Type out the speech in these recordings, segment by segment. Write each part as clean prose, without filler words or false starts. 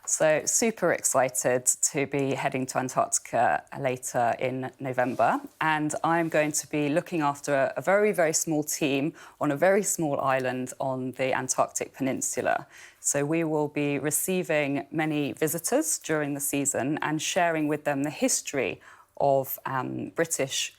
So super excited to be heading to Antarctica later in November, and I'm going to be looking after a very, very small team on a very small island on the Antarctic Peninsula. So we will be receiving many visitors during the season and sharing with them the history of British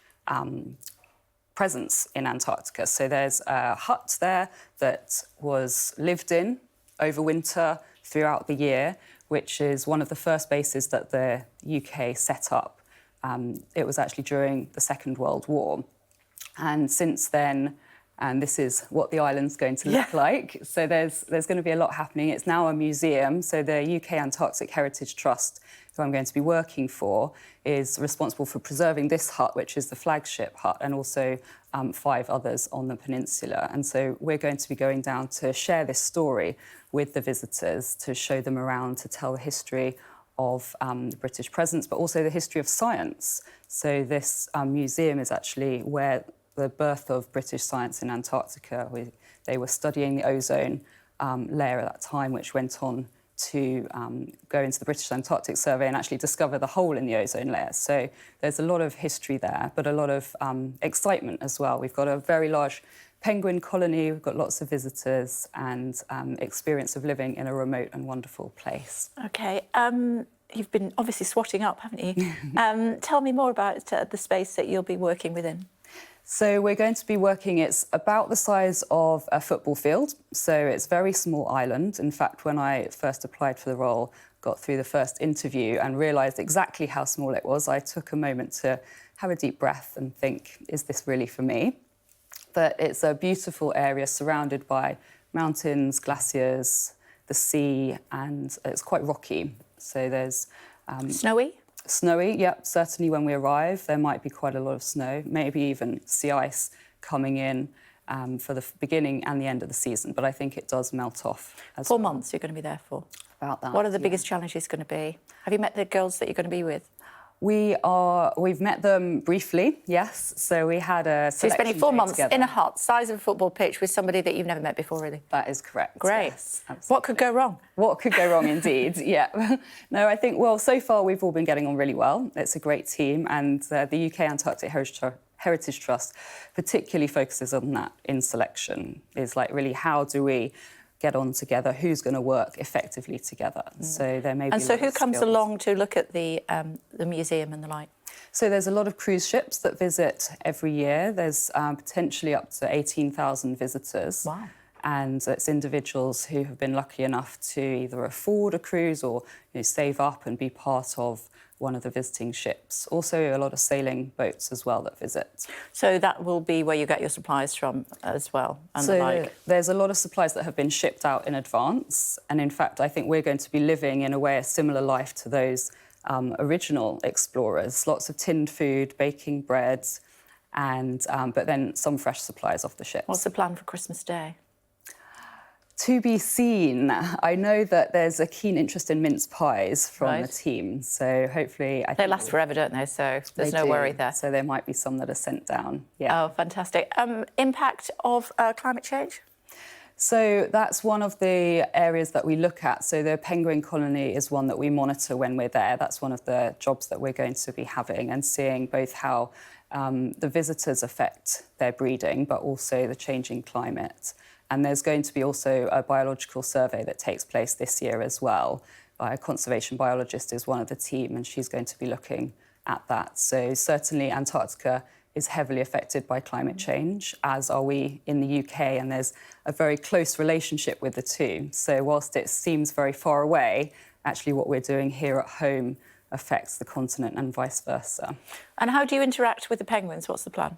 presence in Antarctica. So there's a hut there that was lived in over winter throughout the year, which is one of the first bases that the UK set up. It was actually during the Second World War. And since then, and this is what the island's going to look like. So there's going to be a lot happening. It's now a museum. So the UK Antarctic Heritage Trust, who I'm going to be working for, is responsible for preserving this hut, which is the flagship hut, and also 5 others on the peninsula. And so we're going to be going down to share this story with the visitors, to show them around, to tell the history of the British presence, but also the history of science. So this museum is actually where the birth of British science in Antarctica. They were studying the ozone layer at that time, which went on to go into the British Antarctic Survey and actually discover the hole in the ozone layer. So there's a lot of history there, but a lot of excitement as well. We've got a very large penguin colony, we've got lots of visitors and experience of living in a remote and wonderful place. OK. You've been obviously swatting up, haven't you? Tell me more about the space that you'll be working within. So we're going to be working, it's about the size of a football field, so it's a very small island. In fact, when I first applied for the role, got through the first interview and realised exactly how small it was, I took a moment to have a deep breath and think, is this really for me? But it's a beautiful area surrounded by mountains, glaciers, the sea, and it's quite rocky. So there's... Snowy? Snowy, yep. Certainly when we arrive, there might be quite a lot of snow, maybe even sea ice coming in for the beginning and the end of the season. But I think it does melt off as 4 well. months you're going to be there for? About that. What are the biggest challenges going to be? Have you met the girls that you're going to be with? We've met them briefly, yes. So we had a So you're spending 4 months together. in a hut, size of a football pitch, with somebody that you've never met before, really? That is correct. Great. Yes, what could go wrong? What could go wrong, indeed, yeah. No, I think, well, so far we've all been getting on really well. It's a great team, and the UK Antarctic Heritage Trust particularly focuses on that in selection. Is like, really, how do we get on together, who's going to work effectively together? So there may be. And so who comes skills. along to look at the museum and the like? So there's a lot of cruise ships that visit every year. There's potentially up to 18,000 visitors. Wow. And it's individuals who have been lucky enough to either afford a cruise or save up and be part of one of the visiting ships. Also, a lot of sailing boats as well that visit. So that will be where you get your supplies from as well, and so the like? There's a lot of supplies that have been shipped out in advance. And in fact, I think we're going to be living, in a way, a similar life to those original explorers. Lots of tinned food, baking breads, and but then some fresh supplies off the ships. What's the plan for Christmas Day? To be seen. I know that there's a keen interest in mince pies from the team, so hopefully... They last forever, don't they? So there's no worry there. So there might be some that are sent down, yeah. Oh, fantastic. Impact of climate change? So that's one of the areas that we look at. So the penguin colony is one that we monitor when we're there. That's one of the jobs that we're going to be having, and seeing both how the visitors affect their breeding, but also the changing climate. And there's going to be also a biological survey that takes place this year as well. A conservation biologist is one of the team, and she's going to be looking at that. So certainly Antarctica is heavily affected by climate change, as are we in the UK, and there's a very close relationship with the two. So whilst it seems very far away, actually what we're doing here at home affects the continent and vice versa. And how do you interact with the penguins? What's the plan?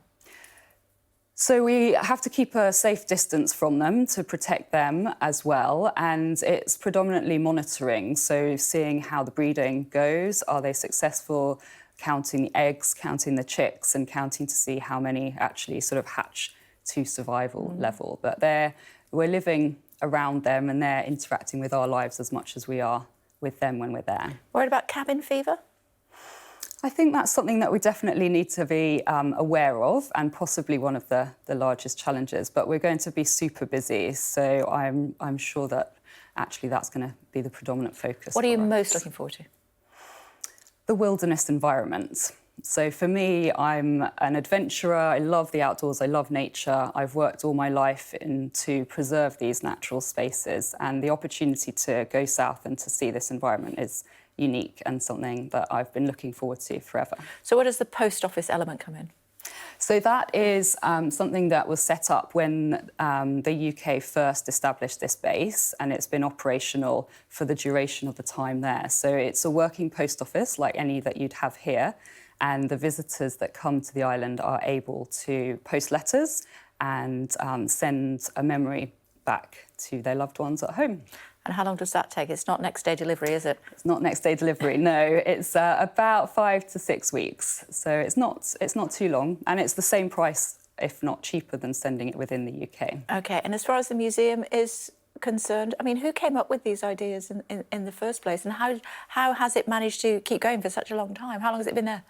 So we have to keep a safe distance from them to protect them as well, and it's predominantly monitoring, so seeing how the breeding goes. Are they successful? Counting the eggs, counting the chicks, and counting to see how many actually sort of hatch to survival level. But we're living around them, and they're interacting with our lives as much as we are with them when we're there. Worried about cabin fever? I think that's something that we definitely need to be aware of, and possibly one of the largest challenges. But we're going to be super busy, so I'm sure that actually that's going to be the predominant focus. What are you for us. most looking forward to? The wilderness environment. So for me, I'm an adventurer. I love the outdoors. I love nature. I've worked all my life to preserve these natural spaces, and the opportunity to go south and to see this environment is unique and something that I've been looking forward to forever. So where does the post office element come in? So that is something that was set up when the UK first established this base, and it's been operational for the duration of the time there. So it's a working post office like any that you'd have here, and the visitors that come to the island are able to post letters and send a memory back to their loved ones at home. And how long does that take? It's not next day delivery, is it? It's not next day delivery, no. It's about 5 to 6 weeks. So it's not too long, and it's the same price, if not cheaper, than sending it within the UK. OK, and as far as the museum is concerned, I mean, who came up with these ideas in the first place, and how has it managed to keep going for such a long time? How long has it been there?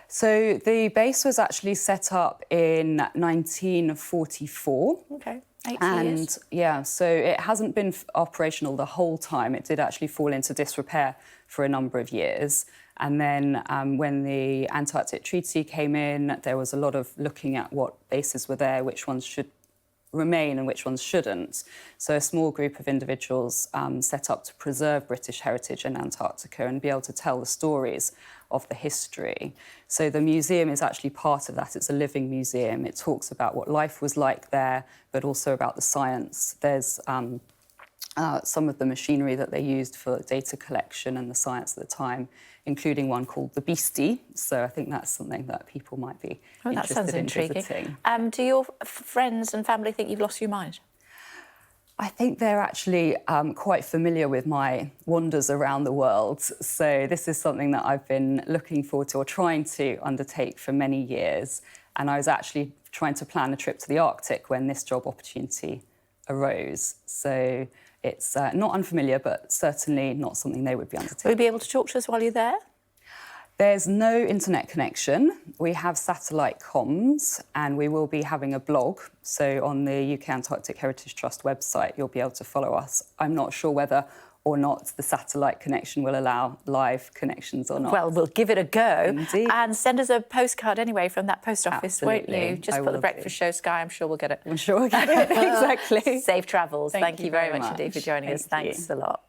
So the base was actually set up in 1944. OK, 80 and years. yeah, so it hasn't been operational the whole time. It did actually fall into disrepair for a number of years. And then when the Antarctic Treaty came in, there was a lot of looking at what bases were there, which ones should remain and which ones shouldn't. So a small group of individuals set up to preserve British heritage in Antarctica and be able to tell the stories of the history. So the museum is actually part of that. It's a living museum. It talks about what life was like there, but also about the science. There's some of the machinery that they used for data collection and the science at the time, including one called the Beastie. So I think that's something that people might be interested in visiting. Do your friends and family think you've lost your mind? I think they're actually quite familiar with my wanders around the world. So this is something that I've been looking forward to or trying to undertake for many years. And I was actually trying to plan a trip to the Arctic when this job opportunity arose. So it's not unfamiliar, but certainly not something they would be undertaking. Will you be able to talk to us while you're there? There's no internet connection. We have satellite comms, and we will be having a blog. So on the UK Antarctic Heritage Trust website, you'll be able to follow us. I'm not sure whether or not the satellite connection will allow live connections or not. Well, we'll give it a go. Indeed. And send us a postcard anyway from that post office, Absolutely. won't you? Just put the breakfast show Sky, I'm sure we'll get it. I'm sure we'll get it, exactly. Safe travels. Thank you very very much indeed for much. joining us. Thank you. Thanks a lot.